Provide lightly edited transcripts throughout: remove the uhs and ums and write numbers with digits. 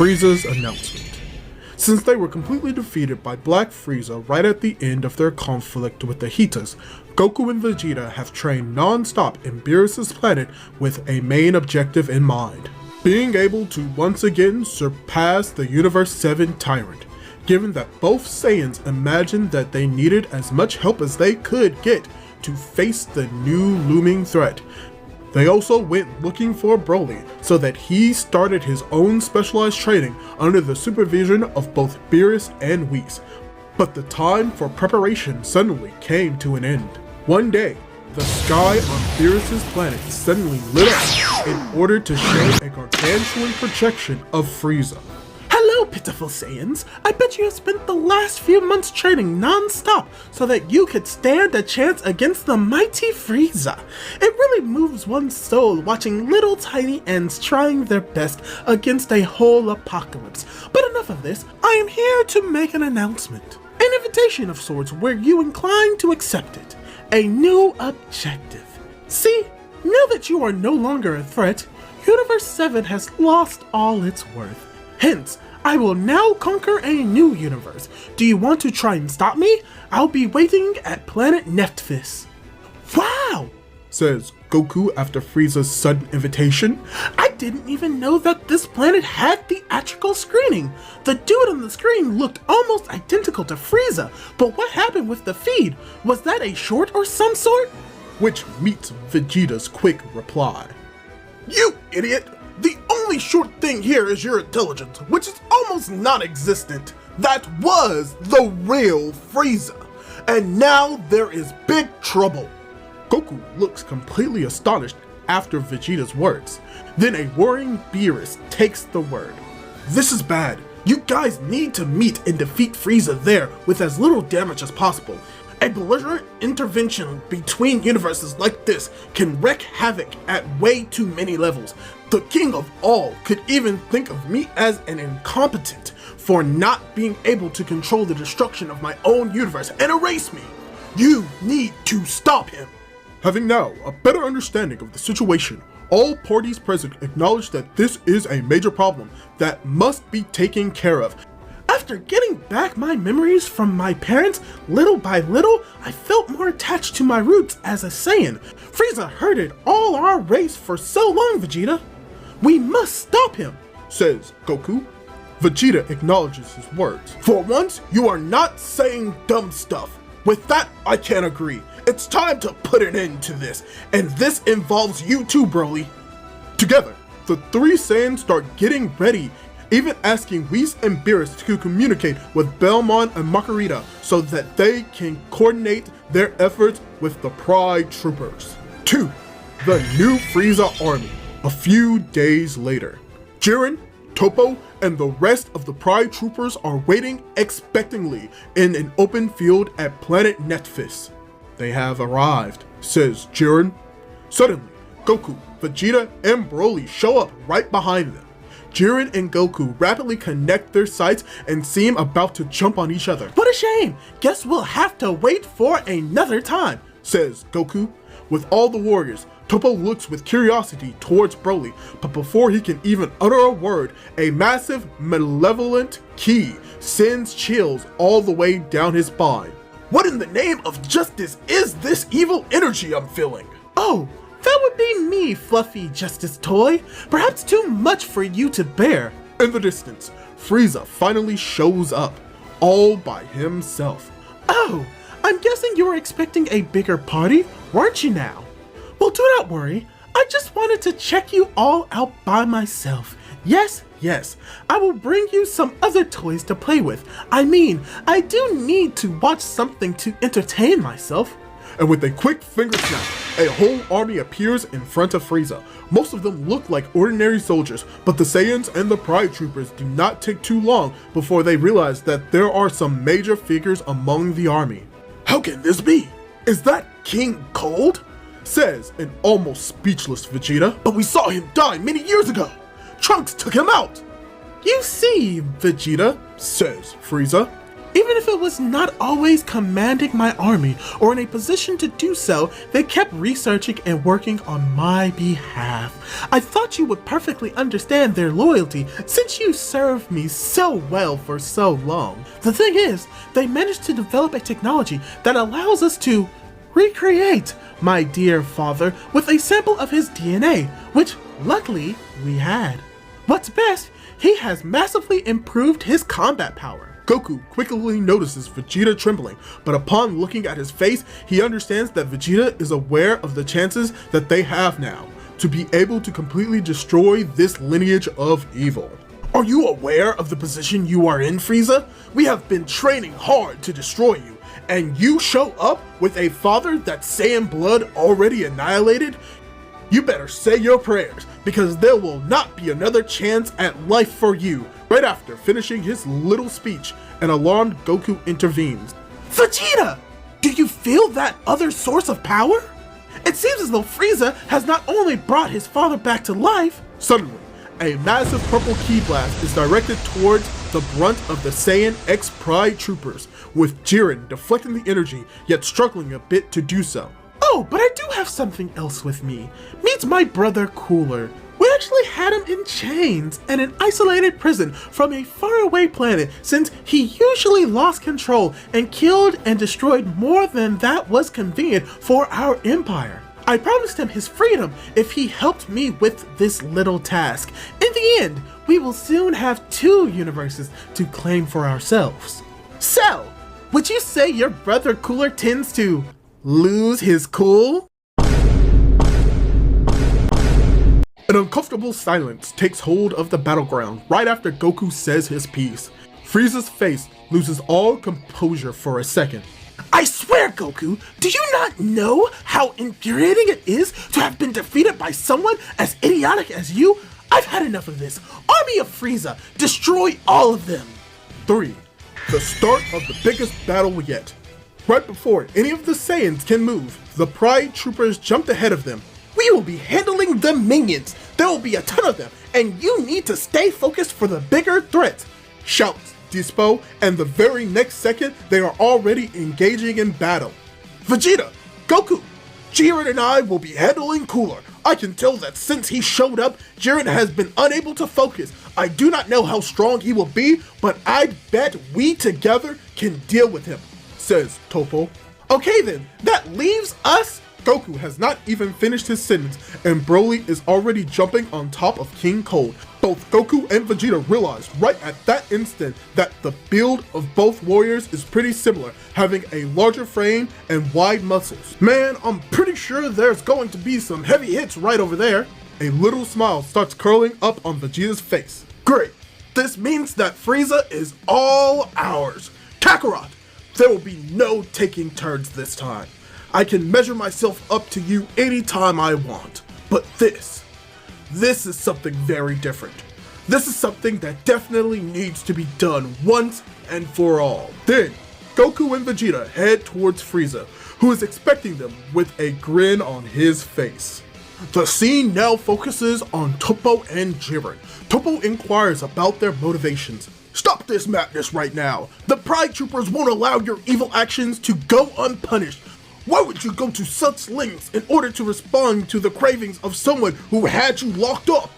Frieza's announcement. Since they were completely defeated by Black Frieza right at the end of their conflict with the Hitas, Goku and Vegeta have trained non-stop in Beerus' planet with a main objective in mind: being able to once again surpass the Universe 7 Tyrant, given that both Saiyans imagined that they needed as much help as they could get to face the new looming threat. They also went looking for Broly so that he started his own specialized training under the supervision of both Beerus and Whis. But the time for preparation suddenly came to an end. One day, the sky on Beerus' planet suddenly lit up in order to show a gargantuan projection of Frieza. Hello, pitiful Saiyans. I bet you have spent the last few months training non-stop so that you could stand a chance against the mighty Frieza. It really moves one's soul watching little tiny ants trying their best against a whole apocalypse. But enough of this, I am here to make an announcement. An invitation of sorts where you incline to accept it. A new objective. See, now that you are no longer a threat, Universe 7 has lost all its worth. Hence, I will now conquer a new universe. Do you want to try and stop me? I'll be waiting at planet Netfis. Wow! Says Goku after Frieza's sudden invitation. I didn't even know that this planet had theatrical screening. The dude on the screen looked almost identical to Frieza, but what happened with the feed? Was that a short or some sort? Which meets Vegeta's quick reply. You idiot! The only short thing here is your intelligence, which is almost non-existent. That was the real Frieza. And now there is big trouble. Goku looks completely astonished after Vegeta's words. Then a worrying Beerus takes the word. This is bad. You guys need to meet and defeat Frieza there with as little damage as possible. A belligerent intervention between universes like this can wreak havoc at way too many levels. The king of all could even think of me as an incompetent for not being able to control the destruction of my own universe and erase me. You need to stop him. Having now a better understanding of the situation, all parties present acknowledge that this is a major problem that must be taken care of. After getting back my memories from my parents, little by little, I felt more attached to my roots as a Saiyan. Frieza herded all our race for so long, Vegeta. We must stop him, says Goku. Vegeta acknowledges his words. For once, you are not saying dumb stuff. With that, I can't agree. It's time to put an end to this, and this involves you too, Broly. Together, the three Saiyans start getting ready, even asking Whis and Beerus to communicate with Belmont and Makurita so that they can coordinate their efforts with the Pride Troopers. 2. The new Frieza army. A few days later, Jiren, Toppo, and the rest of the Pride Troopers are waiting expectantly in an open field at planet Netfis. They have arrived, says Jiren. Suddenly, Goku, Vegeta, and Broly show up right behind them. Jiren and Goku rapidly connect their sights and seem about to jump on each other. What a shame! Guess we'll have to wait for another time, says Goku. With all the warriors, Toppo looks with curiosity towards Broly, but before he can even utter a word, a massive, malevolent ki sends chills all the way down his spine. What in the name of justice is this evil energy I'm feeling? Oh, that would be me, fluffy justice toy. Perhaps too much for you to bear. In the distance, Frieza finally shows up, all by himself. Oh, I'm guessing you were expecting a bigger party, weren't you now? Well, do not worry. I just wanted to check you all out by myself. Yes, I will bring you some other toys to play with. I mean, I do need to watch something to entertain myself. And with a quick finger snap, a whole army appears in front of Frieza. Most of them look like ordinary soldiers, but the Saiyans and the Pride Troopers do not take too long before they realize that there are some major figures among the army. How can this be? Is that King Cold? Says an almost speechless Vegeta. But we saw him die many years ago. Trunks took him out. You see, Vegeta, says Frieza. Even if it was not always commanding my army or in a position to do so, they kept researching and working on my behalf. I thought you would perfectly understand their loyalty since you served me so well for so long. The thing is, they managed to develop a technology that allows us to recreate my dear father with a sample of his DNA, which luckily we had. What's best, he has massively improved his combat power. Goku quickly notices Vegeta trembling, but upon looking at his face, he understands that Vegeta is aware of the chances that they have now to be able to completely destroy this lineage of evil. Are you aware of the position you are in, Frieza? We have been training hard to destroy you, and you show up with a father that's Saiyan blood already annihilated? You better say your prayers, because there will not be another chance at life for you. Right after finishing his little speech, an alarmed Goku intervenes. Vegeta! Do you feel that other source of power? It seems as though Frieza has not only brought his father back to life. Suddenly, a massive purple ki blast is directed towards the brunt of the Saiyan X Pride troopers, with Jiren deflecting the energy, yet struggling a bit to do so. Oh, but I do have something else with me. Meet my brother Cooler. We actually had him in chains and an isolated prison from a faraway planet since he usually lost control and killed and destroyed more than that was convenient for our empire. I promised him his freedom if he helped me with this little task. In the end, we will soon have 2 universes to claim for ourselves. So, would you say your brother Cooler tends to lose his cool? An uncomfortable silence takes hold of the battleground right after Goku says his piece. Frieza's face loses all composure for a second. I swear, Goku, do you not know how infuriating it is to have been defeated by someone as idiotic as you? I've had enough of this. Army of Frieza, destroy all of them. 3. The start of the biggest battle yet. Right before any of the Saiyans can move, the Pride troopers jumped ahead of them. We will be handling the minions. There will be a ton of them, and you need to stay focused for the bigger threats. Shouts Dispo, and the very next second, they are already engaging in battle. Vegeta, Goku, Jiren and I will be handling Cooler. I can tell that since he showed up, Jiren has been unable to focus. I do not know how strong he will be, but I bet we together can deal with him, says Toppo. Okay then, that leaves us. Goku has not even finished his sentence, and Broly is already jumping on top of King Cold. Both Goku and Vegeta realize right at that instant that the build of both warriors is pretty similar, having a larger frame and wide muscles. Man, I'm pretty sure there's going to be some heavy hits right over there. A little smile starts curling up on Vegeta's face. Great, this means that Frieza is all ours. Kakarot, there will be no taking turns this time. I can measure myself up to you anytime I want. But this is something very different. This is something that definitely needs to be done once and for all. Then, Goku and Vegeta head towards Frieza, who is expecting them with a grin on his face. The scene now focuses on Toppo and Jiren. Toppo inquires about their motivations. Stop this madness right now. The Pride Troopers won't allow your evil actions to go unpunished. Why would you go to such lengths in order to respond to the cravings of someone who had you locked up?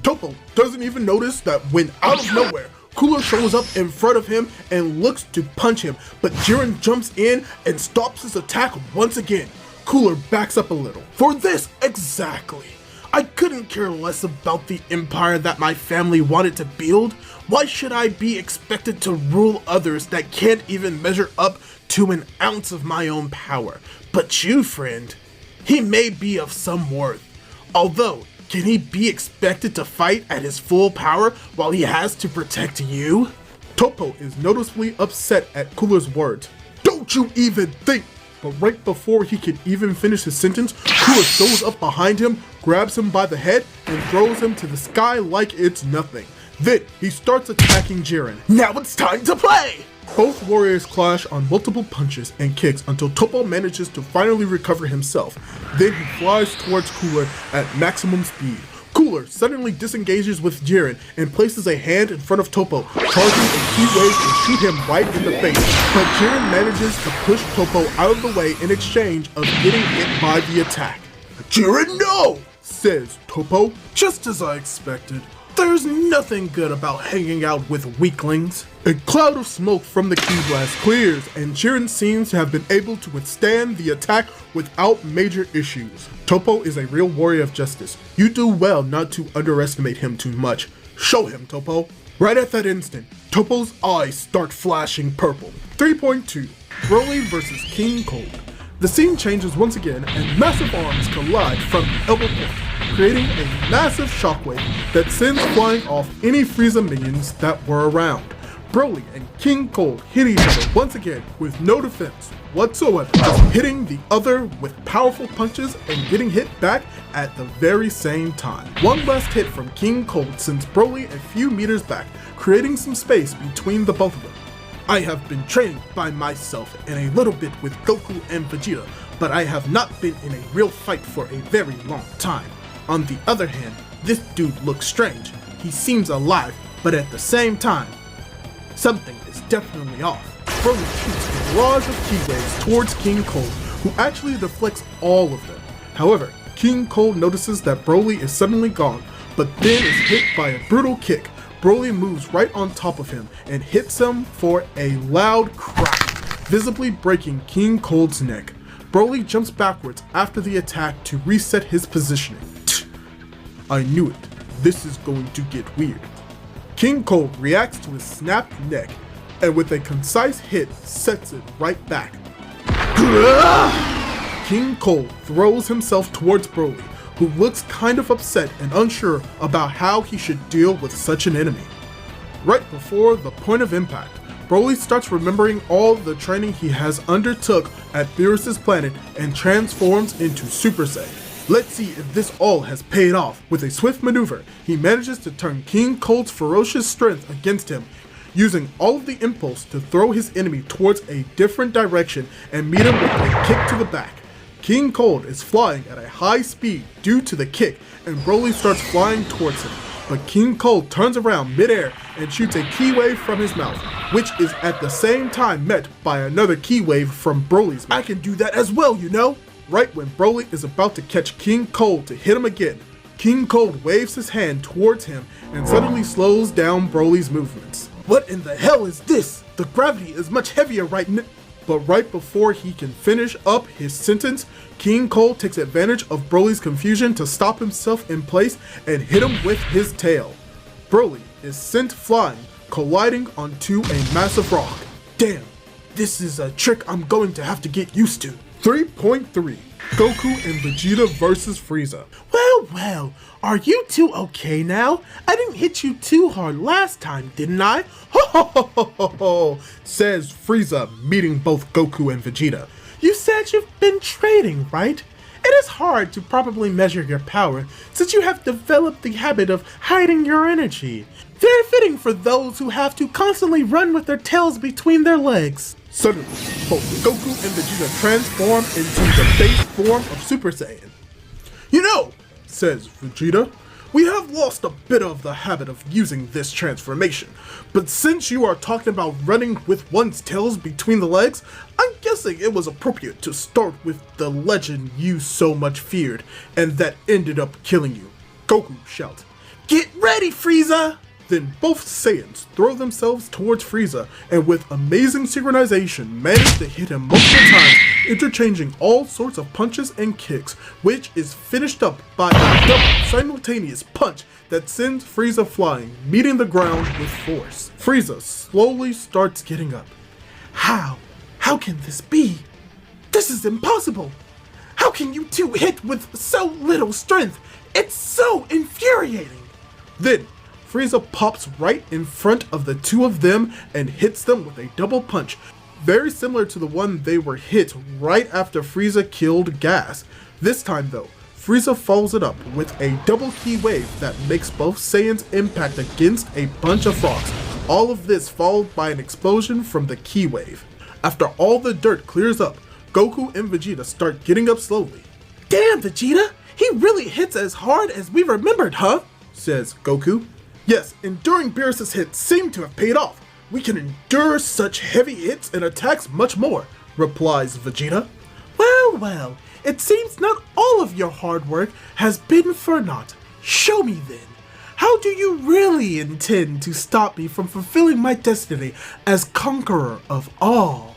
Toppo doesn't even notice that when out of nowhere, Cooler shows up in front of him and looks to punch him, but Jiren jumps in and stops his attack once again. Cooler backs up a little. For this exactly. I couldn't care less about the empire that my family wanted to build. Why should I be expected to rule others that can't even measure up to an ounce of my own power? But you, friend, he may be of some worth. Although, can he be expected to fight at his full power while he has to protect you? Toppo is noticeably upset at Cooler's words. Don't you even think! But right before he can even finish his sentence, Cooler shows up behind him, grabs him by the head, and throws him to the sky like it's nothing. Then he starts attacking Jiren. Now it's time to play! Both warriors clash on multiple punches and kicks until Toppo manages to finally recover himself. Then he flies towards Cooler at maximum speed. Cooler suddenly disengages with Jiren and places a hand in front of Toppo, charging a key wave to shoot him right in the face, but Jiren manages to push Toppo out of the way in exchange of getting hit by the attack. Jiren, no! Says Toppo. Just as I expected. There's nothing good about hanging out with weaklings. A cloud of smoke from the key blast clears, and Jiren seems to have been able to withstand the attack without major issues. Toppo is a real warrior of justice. You do well not to underestimate him too much. Show him, Toppo. Right at that instant, Toppo's eyes start flashing purple. 3.2 Broly vs King Cold. The scene changes once again, and massive arms collide from the elbow point, creating a massive shockwave that sends flying off any Frieza minions that were around. Broly and King Cold hit each other once again with no defense whatsoever, just hitting the other with powerful punches and getting hit back at the very same time. One last hit from King Cold sends Broly a few meters back, creating some space between the both of them. I have been training by myself and a little bit with Goku and Vegeta, but I have not been in a real fight for a very long time. On the other hand, this dude looks strange. He seems alive, but at the same time, something is definitely off. Broly shoots a barrage of ki waves towards King Cold, who actually deflects all of them. However, King Cold notices that Broly is suddenly gone, but then is hit by a brutal kick. Broly moves right on top of him and hits him for a loud crack, visibly breaking King Cold's neck. Broly jumps backwards after the attack to reset his positioning. I knew it. This is going to get weird. King Cold reacts to his snapped neck and with a concise hit sets it right back. King Cold throws himself towards Broly, who looks kind of upset and unsure about how he should deal with such an enemy. Right before the point of impact, Broly starts remembering all the training he has undertook at Beerus' planet and transforms into Super Saiyan. Let's see if this all has paid off. With a swift maneuver, he manages to turn King Cold's ferocious strength against him, using all of the impulse to throw his enemy towards a different direction and meet him with a kick to the back. King Cold is flying at a high speed due to the kick, and Broly starts flying towards him. But King Cold turns around midair and shoots a ki wave from his mouth, which is at the same time met by another ki wave from Broly's mouth. I can do that as well, you know? Right when Broly is about to catch King Cold to hit him again, King Cold waves his hand towards him and suddenly slows down Broly's movements. What in the hell is this? The gravity is much heavier right now. But right before he can finish up his sentence, King Cold takes advantage of Broly's confusion to stop himself in place and hit him with his tail. Broly is sent flying, colliding onto a massive rock. Damn, this is a trick I'm going to have to get used to. 3.3 Goku and Vegeta vs Frieza. Well, are you two okay now? I didn't hit you too hard last time, didn't I? Ho ho ho ho ho, says Frieza, meeting both Goku and Vegeta. You said you've been trading, right? It is hard to properly measure your power since you have developed the habit of hiding your energy. Very fitting for those who have to constantly run with their tails between their legs. Suddenly, both Goku and Vegeta transform into the base form of Super Saiyan. You know, says Vegeta, we have lost a bit of the habit of using this transformation, but since you are talking about running with one's tails between the legs, I'm guessing it was appropriate to start with the legend you so much feared, and that ended up killing you. Goku shouts, "Get ready, Frieza!" Then both Saiyans throw themselves towards Frieza and with amazing synchronization manage to hit him multiple times, interchanging all sorts of punches and kicks, which is finished up by a double simultaneous punch that sends Frieza flying, meeting the ground with force. Frieza slowly starts getting up. How? How can this be? This is impossible! How can you two hit with so little strength? It's so infuriating! Then, Frieza pops right in front of the two of them and hits them with a double punch, very similar to the one they were hit right after Frieza killed Gas. This time though, Frieza follows it up with a double ki wave that makes both Saiyans impact against a bunch of rocks, all of this followed by an explosion from the ki wave. After all the dirt clears up, Goku and Vegeta start getting up slowly. Damn, Vegeta! He really hits as hard as we remembered, huh? Says Goku. Yes, enduring Beerus's hits seem to have paid off. We can endure such heavy hits and attacks much more, replies Vegeta. Well, well, it seems not all of your hard work has been for naught. Show me then. How do you really intend to stop me from fulfilling my destiny as conqueror of all?